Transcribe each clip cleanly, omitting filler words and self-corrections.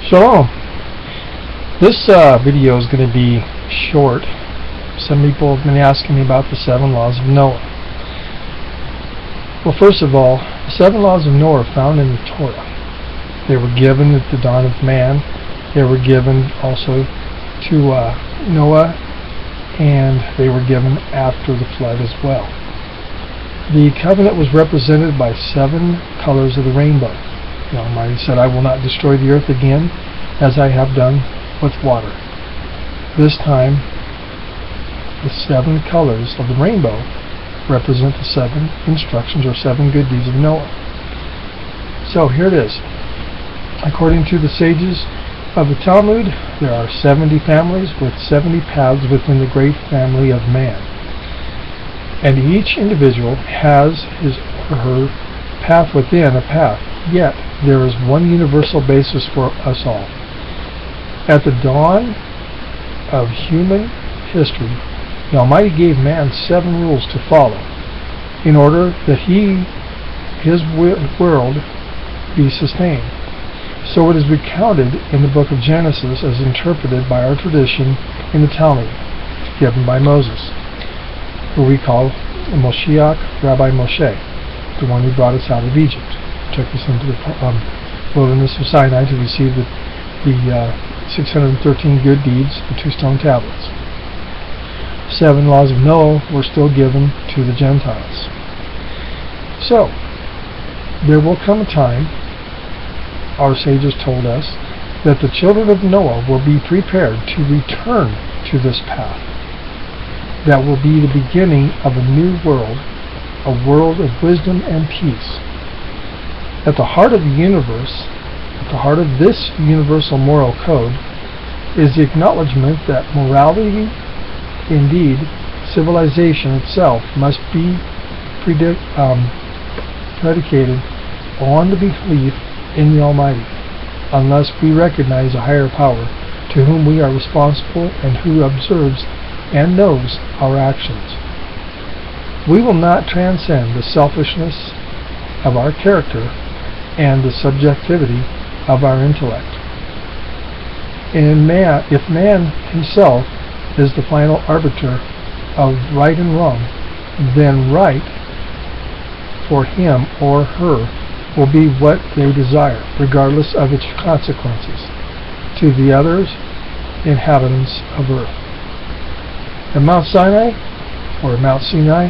Shalom. This video is going to be short. Some people have been asking me about the 7 laws of Noah. Well, first of all, the 7 laws of Noah are found in the Torah. They were given at the dawn of man. They were given also to Noah, and they were given after the flood as well. The covenant was represented by 7 colors of the rainbow. The Almighty said, "I will not destroy the earth again, as I have done with water." This time, the 7 colors of the rainbow represent the 7 instructions or 7 good deeds of Noah. So here it is. According to the sages of the Talmud, there are 70 families with 70 paths within the great family of man. And each individual has his or her path within a path, yet there is one universal basis for us all. At the dawn of human history, the Almighty gave man 7 rules to follow in order that his world be sustained. So it is recounted in the book of Genesis as interpreted by our tradition in the Talmud, given by Moses, who we call Moshiach, Rabbi Moshe, the one who brought us out of Egypt, took us into the wilderness of Sinai to receive the 613 good deeds, the 2 stone tablets. 7 laws of Noah were still given to the Gentiles. So, there will come a time, our sages told us, that the children of Noah will be prepared to return to this path. That will be the beginning of a new world, a world of wisdom and peace. At the heart of the universe, at the heart of this universal moral code, is the acknowledgement that morality, indeed civilization itself, must be predicated on the belief in the Almighty, unless we recognize a higher power to whom we are responsible and who observes and knows our actions. We will not transcend the selfishness of our character and the subjectivity of our intellect. And if man himself is the final arbiter of right and wrong, then right for him or her will be what they desire, regardless of its consequences, to the others inhabitants of earth. At Mount Sinai, or Mount Sinai,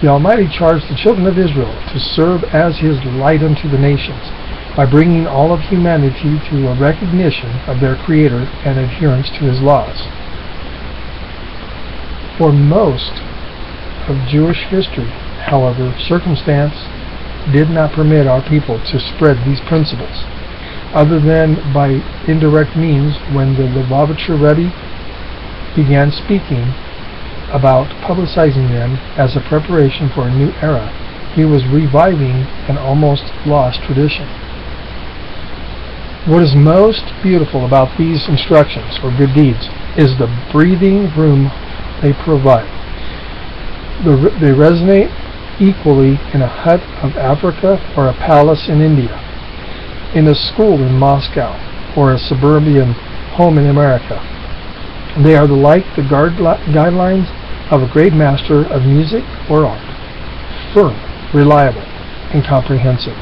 the Almighty charged the children of Israel to serve as His light unto the nations, by bringing all of humanity to a recognition of their Creator and adherence to His laws. For most of Jewish history, however, circumstance did not permit our people to spread these principles, other than by indirect means when the Lubavitcher Rebbe began speaking about publicizing them as a preparation for a new era. He was reviving an almost lost tradition. What is most beautiful about these instructions or good deeds is the breathing room they provide. They resonate equally in a hut of Africa or a palace in India, in a school in Moscow, or a suburban home in America. They are like the guidelines of a great master of music or art, firm, reliable, and comprehensive,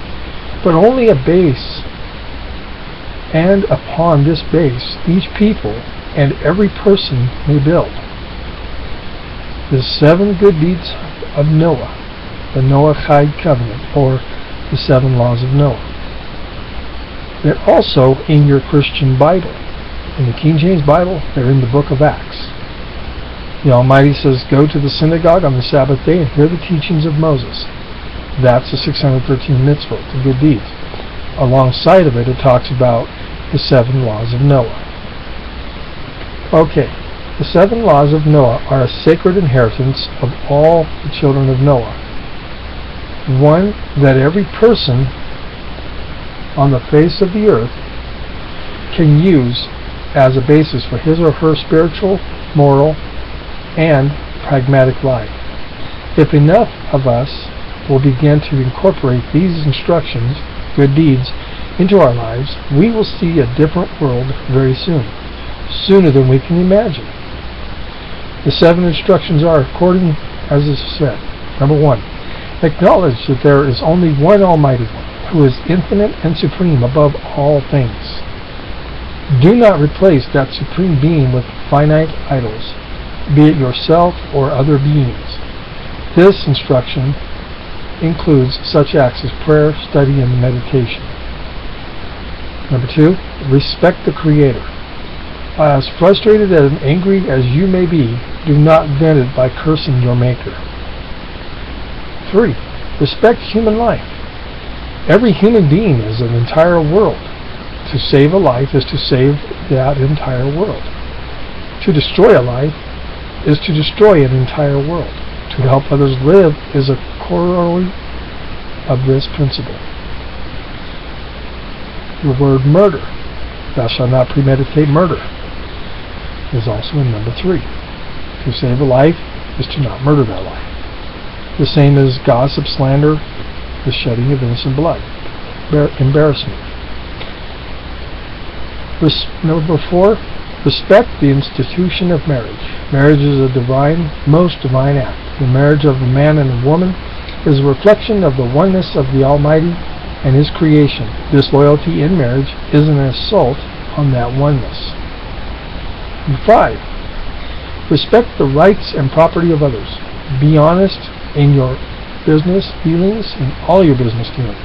but only a base. And upon this base, each people and every person may build. The 7 good deeds of Noah, the Noahide covenant, or the 7 laws of Noah. They're also in your Christian Bible. In the King James Bible, they're in the book of Acts. The Almighty says, "Go to the synagogue on the Sabbath day and hear the teachings of Moses." That's the 613 mitzvot, the good deeds. Alongside of it, it talks about the 7 laws of Noah. Okay, the 7 laws of Noah are a sacred inheritance of all the children of Noah. One that every person on the face of the earth can use as a basis for his or her spiritual, moral, and pragmatic life. If enough of us will begin to incorporate these instructions, good deeds, into our lives, we will see a different world very soon, sooner than we can imagine. The 7 instructions are according as is said. Number 1, acknowledge that there is only one Almighty One, who is infinite and supreme above all things. Do not replace that supreme being with finite idols, be it yourself or other beings. This instruction includes such acts as prayer, study, and meditation. Number 2, respect the Creator. As frustrated and angry as you may be, do not vent it by cursing your Maker. 3, respect human life. Every human being is an entire world. To save a life is to save that entire world. To destroy a life is to destroy an entire world. To help others live is a corollary of this principle. The word murder, thou shalt not premeditate murder, is also in number 3. To save a life is to not murder that life. The same as gossip, slander, the shedding of innocent blood, embarrassment. Number 4, respect the institution of marriage. Marriage is a most divine act. The marriage of a man and a woman is a reflection of the oneness of the Almighty and His creation. Disloyalty in marriage is an assault on that oneness. Number 5, respect the rights and property of others. Be honest in your business dealings, in all your business dealings,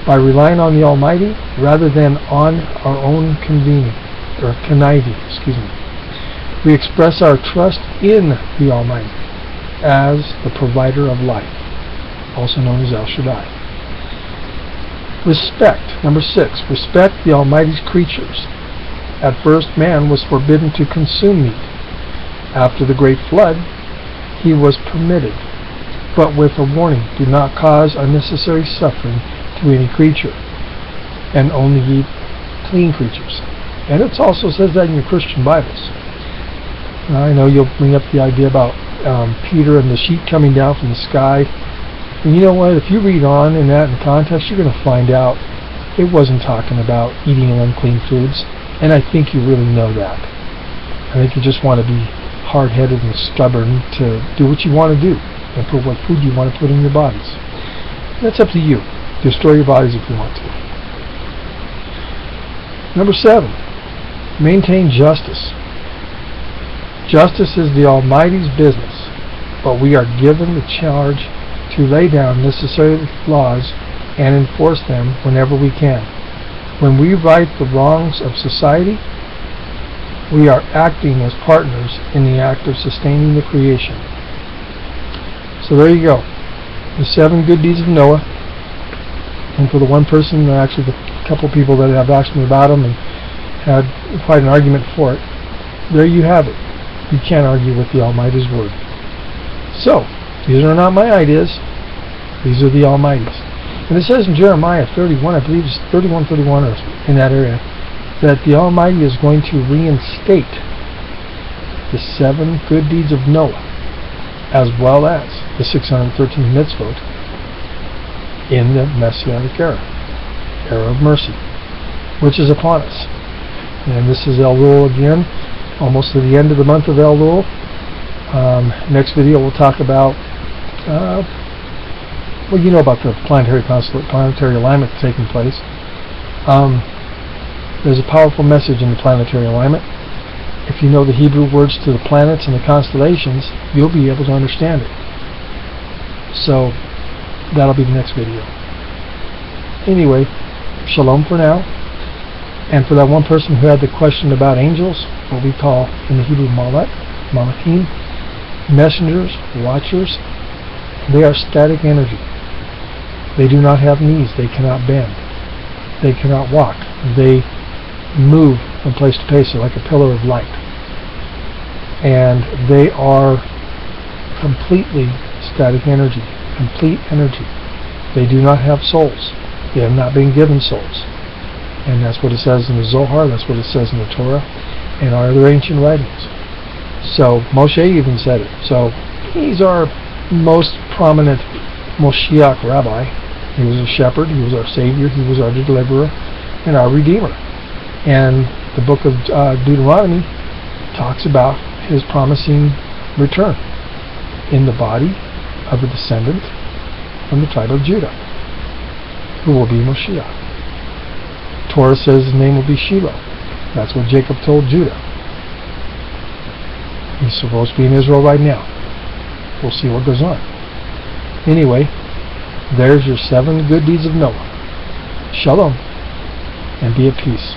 by relying on the Almighty rather than on our own conniving. We express our trust in the Almighty as the provider of life, also known as El Shaddai. Respect. Number 6, respect the Almighty's creatures. At first, man was forbidden to consume meat. After the great flood, he was permitted, but with a warning: do not cause unnecessary suffering to any creature, and only eat clean creatures. And it also says that in your Christian Bibles. I know you'll bring up the idea about Peter and the sheet coming down from the sky. And you know what? If you read on in that in context, you're going to find out it wasn't talking about eating unclean foods. And I think you really know that. I think you just want to be hard-headed and stubborn to do what you want to do and put what food you want to put in your bodies. That's up to you. Destroy your bodies if you want to. Number 7, maintain justice. Justice is the Almighty's business, but we are given the charge to lay down necessary laws and enforce them whenever we can. When we right the wrongs of society, we are acting as partners in the act of sustaining the creation. So there you go. The 7 good deeds of Noah. And for the one person, actually the couple people that have asked me about them and had quite an argument for it, there you have it. You can't argue with the Almighty's word. So, these are not my ideas. These are the Almighty's. And it says in Jeremiah 31, I believe it's 31 or in that area, that the Almighty is going to reinstate the 7 good deeds of Noah, as well as the 613 mitzvot in the Messianic era of mercy, which is upon us. And this is Elul again, almost to the end of the month of Elul. Next video we'll talk about, well, you know about the planetary alignment taking place. There's a powerful message in the planetary alignment. If you know the Hebrew words to the planets and the constellations, you'll be able to understand it. So, that'll be the next video. Anyway, shalom for now. And for that one person who had the question about angels, what we call in the Hebrew malachim, messengers, watchers, they are static energy. They do not have knees. They cannot bend. They cannot walk. They move from place to place. They're like a pillar of light. And they are completely static energy. Complete energy. They do not have souls. They have not been given souls. And that's what it says in the Zohar. That's what it says in the Torah and our other ancient writings. So Moshe even said it. So he's our most prominent Moshiach rabbi. He was a shepherd. He was our savior. He was our deliverer. and our Redeemer. And the book of Deuteronomy talks about his promising return in the body of a descendant from the tribe of Judah, who will be Moshiach. Torah says his name will be Shiloh. That's what Jacob told Judah. He's supposed to be in Israel right now. We'll see what goes on. Anyway, there's your 7 good deeds of Noah. Shalom, and be at peace.